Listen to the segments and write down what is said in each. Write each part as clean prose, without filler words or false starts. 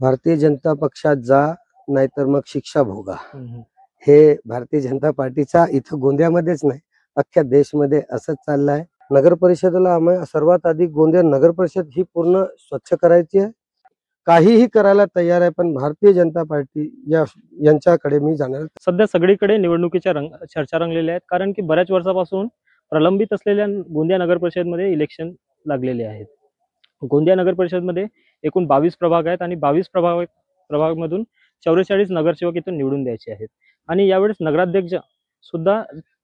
भारतीय जनता पक्षात जा, नाहीतर मग शिक्षा भोगा. हे भारतीय जनता पार्टीचा इथं गोंदियामध्येच नाही, अख्ख्या देशमध्ये असंच चाललं आहे. नगर परिषदेला आम्ही सर्वात आधी गोंदिया नगर परिषद ही पूर्ण स्वच्छ करायची आहे. काहीही करायला तयार आहे, पण भारतीय जनता पार्टी यांच्याकडे मी जाणार. सध्या सगळीकडे निवडणुकीच्या चर्चा रंगलेल्या आहेत, कारण की बऱ्याच वर्षापासून प्रलंबित असलेल्या गोंदिया नगर परिषदमध्ये इलेक्शन लागलेले आहेत. गोंदिया नगर परिषदमध्ये एकूण 22 प्रभाग आहेत आणि 22 प्रभागामधून 44 नगरसेवक इथून निवडून द्यायचे आहेत आणि यावेळेस नगराध्यक्ष सुद्धा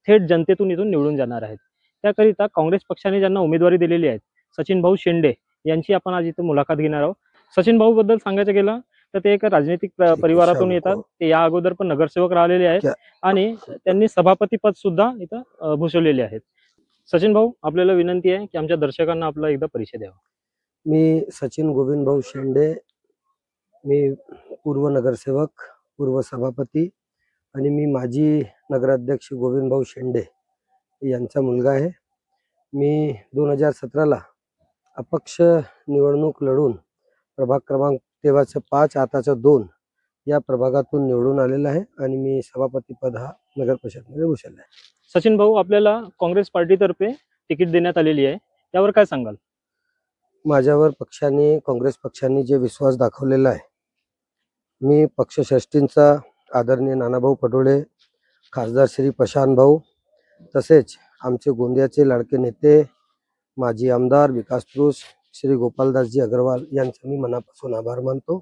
थेट जनतेतून इथून निवडून जाणार आहेत. त्याकरिता काँग्रेस पक्षाने ज्यांना उमेदवारी दिलेली आहे, सचिन भाऊ शेंडे यांची आपण आज इथं मुलाखत घेणार आहोत. सचिन भाऊ बद्दल सांगायचं गेलं तर ते एक राजनीतिक परिवारातून येतात. ते या अगोदर पण नगरसेवक राहिलेले आहेत आणि त्यांनी सभापती पद सुद्धा इथं भूषवलेले आहेत. सचिन भाऊ, आपल्याला विनंती आहे की आमच्या दर्शकांना आपला एकदा परिचय द्यावा. मी सचिन गोविंद भाऊ शेंडे, मी पूर्व नगरसेवक, पूर्व सभापती आणि मी माजी नगराध्यक्ष गोविंद भाऊ शेंडे यांचा मुलगा आहे. मी 2017ला अपक्ष निवडणूक लढून प्रभाग क्रमांक तेव्हाचं 5 आताचं 2 या प्रभागातून निवडून आलेला आहे आणि मी सभापती पद हा नगर परिषदमध्ये भूषवला आहे. सचिन भाऊ, आपल्याला काँग्रेस पार्टीतर्फे तिकीट देण्यात आलेली आहे, त्यावर काय सांगाल? माझ्यावर काँग्रेस पक्षाने जे विश्वास दाखवलेला आहे, मी पक्षश्रेष्ठींचा आदरणीय नानाभाऊ पटोले, खासदार श्री प्रशांत भाऊ, तसेच आमचे गोंदियाचे लाडके नेते माजी आमदार विकास पुरुष श्री गोपालदासजी अग्रवाल यांचा मी मनापासून आभार मानतो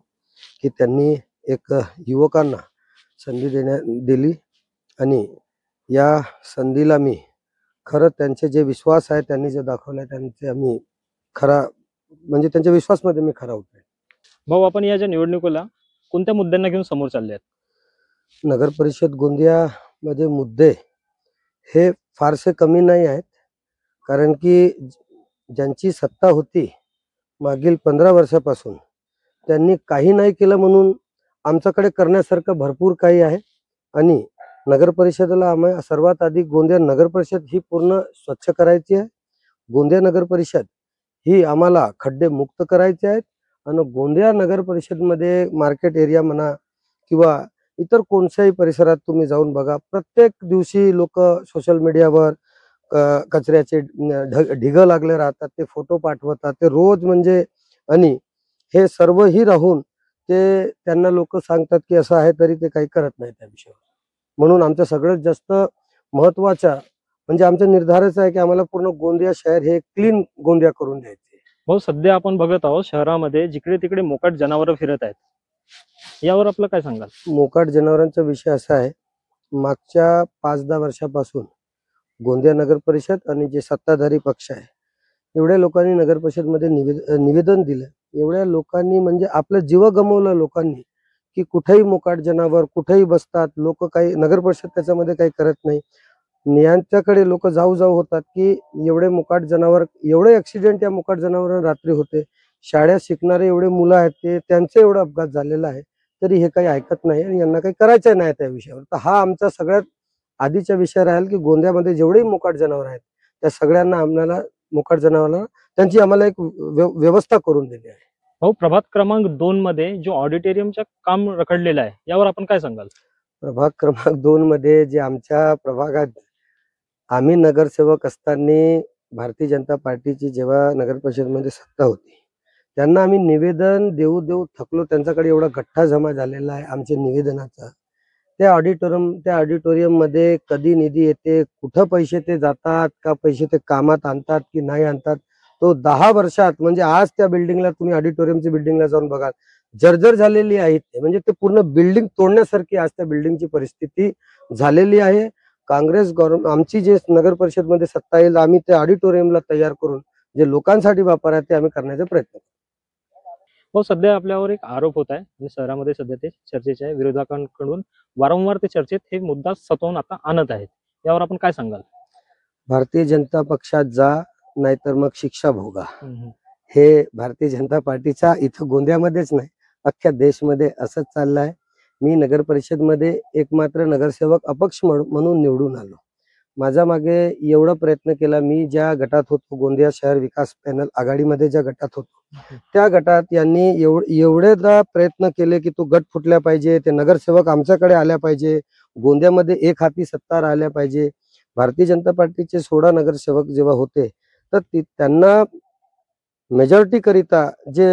की त्यांनी एक युवकांना संधी दिली आणि या संधीला मी खरं त्यांचे जे विश्वास आहे त्यांनी जे दाखवले त्यांचे आम्ही खरा म्हणजे त्यांच्या विश्वासमध्ये मी खरा उतरेन. भाऊ, आपण या ज्या निवडणुकीला कोणत्या मुद्द्यांना घेऊन समोर चालले आहेत? नगर परिषद गोंदियामध्ये मुद्दे हे फारसे कमी नाही आहेत, कारण की ज्यांची सत्ता होती मागील 15 वर्षापासून त्यांनी काही नाही केलं, म्हणून आमच्याकडे करण्यासारखं भरपूर काही आहे. आणि नगर परिषदेला आम्ही सर्वात आधी गोंदिया नगर परिषद ही पूर्ण स्वच्छ करायची आहे. गोंदिया नगर परिषद ही आम्हाला खड्डे मुक्त करायचे आहेत आणि गोंदिया नगर परिषदमध्ये मार्केट एरिया म्हणा किंवा इतर कोणत्याही परिसरात तुम्ही जाऊन बघा, प्रत्येक दिवशी लोक सोशल मीडियावर कचऱ्याचे ढिग लागले राहतात, ते फोटो पाठवतात ते रोज म्हणजे, आणि हे सर्वही राहून ते त्यांना लोक सांगतात की असं आहे तरी ते काही करत नाही त्या विषयावर. म्हणून आमचं सगळ्यात जास्त महत्वाचा म्हणजे आमचा निर्धारच आहे की आम्हाला पूर्ण गोंदिया शहर हे क्लीन गोंदिया करून द्यायचे. भाऊ, सध्या आपण बघत आहोत शहरामध्ये जिकडे तिकडे मोकाट जनावरं फिरत आहेत, यावर आपलं काय सांगाल? मोकाट जनावरांचा विषय असा आहे, मागच्या 5-10 वर्षापासून गोंदिया नगर परिषद आणि जे सत्ताधारी पक्ष आहे एवढ्या लोकांनी नगर परिषदमध्ये निवेदन दिलं, एवढ्या लोकांनी म्हणजे आपलं जीव गमावलं लोकांनी की कुठेही मोकाट जनावर कुठेही बसतात लोक, काही नगर परिषद त्याच्यामध्ये काही करत नाही. यांच्याकडे लोक जाऊ होतात की एवढे मोकाट जनावर, एवढे ऍक्सिडेंट या मोकाट जनावरांना रात्री होते. शाळेत शिकणारे एवढे मुलं आहेत ते त्यांचे एवढा अपघात झालेला आहे, तरी हे काही ऐकत नाही आणि यांना काही करायचं नाही त्या विषयावर. तर हा आमचा सगळ्यात आधीचा विषय राहील की गोंदियामध्ये जेवढेही मोकाट जनावर आहेत त्या सगळ्यांना आम्हाला मोकाट जनावरांना त्यांची आम्हाला एक व्यवस्था करून दिली आहे. भाऊ, प्रभाग क्रमांक 2 मध्ये जो ऑडिटोरियमचं काम रखडलेलं आहे, यावर आपण काय सांगाल? प्रभाग क्रमांक 2 मध्ये जे आमच्या प्रभागात आम्ही नगरसेवक असताना भारतीय जनता पार्टीची जेव्हा नगर परिषदमध्ये सत्ता होती त्यांना आम्ही निवेदन देऊ थकलो. त्यांच्याकडे एवढा गठ्ठा जमा झालेला आहे आमच्या निवेदनाचा. त्या ऑडिटोरियम मध्ये कधी निधी येते, कुठं पैसे ते जातात, का पैसे ते कामात आणतात की नाही आणतात, तो 10 वर्षात म्हणजे आज त्या बिल्डिंगला तुम्ही ऑडिटोरियमची बिल्डिंगला जाऊन बघा, जर्जर झालेली आहे. म्हणजे ते पूर्ण बिल्डिंग तोडण्यासारखी आज त्या बिल्डिंगची परिस्थिती झालेली आहे. काँग्रेस गव्हर्नमेंट आमची जे नगर परिषद मध्ये सत्ता येईल आम्ही त्या ऑडिटोरियमला तयार करून जे लोकांसाठी वापर आहे ते आम्ही करण्याचा प्रयत्न करू. हो, सध्या आपल्यावर एक आरोप होत आहे आणि शहरामध्ये सध्या ते चर्चेचे आहे. विरोधकांकडून वारंवार ते चर्चेत हे मुद्दा सतवून आता आणत आहेत, यावर आपण काय सांगाल? भारतीय जनता पक्षात जा, नाहीतर मग शिक्षा भोगा. हे भारतीय जनता पार्टीचा इथं गोंदियामध्येच नाही, अख्ख्या देशमध्ये असंच चाललं आहे. मी नगर परिषदमध्ये एकमात्र नगरसेवक अपक्ष म्हणून निवडून आलो. माझा मागे एवढा प्रयत्न केला. मी ज्या गटात होतो, गोंदिया शहर विकास पॅनल आघाडीमध्ये ज्या गटात होतो, त्या गटात यांनी एवढेदा प्रयत्न केले की तो गट फुटल्या पाहिजे, ते नगरसेवक आमच्याकडे आल्या पाहिजे, गोंदियामध्ये एक हाती सत्ता राहिल्या पाहिजे. भारतीय जनता पार्टीचे 16 नगरसेवक जेव्हा होते, तर त्यांना मेजॉरिटी करिता जे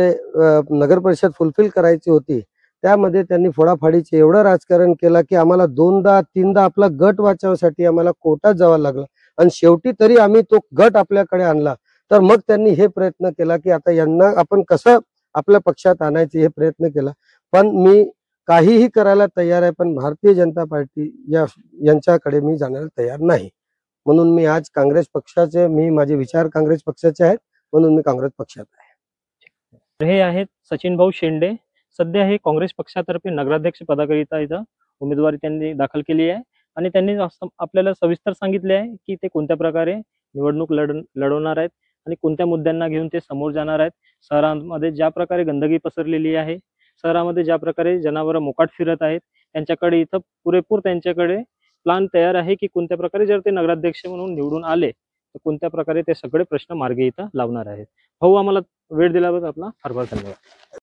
नगर परिषद फुलफिल करायची होती, त्यामध्ये त्यांनी फोडाफाडीचे एवढं राजकारण केलं की आम्हाला 2दा-3दा आपला गट वाचवण्यासाठी आम्हाला कोर्टात जावं लागलं आणि शेवटी तरी आम्ही तो गट आपल्याकडे आणला. तर मग त्यांनी हे प्रयत्न केला की आता यांना आपण कसं आपल्या पक्षात आणायचे हे प्रयत्न केला. पण मी काहीही करायला तयार आहे, पण भारतीय जनता पार्टी यांच्याकडे मी जाण्याला तयार नाही. म्हणून मी आज काँग्रेस पक्षाचे, माझे विचार काँग्रेस पक्षाचे आहेत, म्हणून मी काँग्रेस पक्षात आहे. हे आहेत सचिन भाऊ शेंडे. सध्या हे काँग्रेस पक्षातर्फे नगराध्यक्ष पदाकरिता इथं उमेदवारी त्यांनी दाखल केली आहे आणि त्यांनी आपल्याला सविस्तर सांगितले आहे की ते कोणत्या प्रकारे निवडणूक लढवणार आहेत आणि कोणत्या मुद्द्यांना घेऊन ते समोर जाणार आहेत. शहरामध्ये ज्या प्रकारे गंदगी पसरलेली आहे, शहरामध्ये ज्या प्रकारे जनावरं मोकाट फिरत आहेत, त्यांच्याकडे इथं पुरेपूर त्यांच्याकडे प्लान तयार आहे की कोणत्या प्रकारे जर ते नगराध्यक्ष म्हणून निवडून आले तर कोणत्या प्रकारे ते सगळे प्रश्न मार्गी इथं लावणार आहेत. भाऊ, आम्हाला वेळ दिल्याबद्दल आपला फार फार धन्यवाद.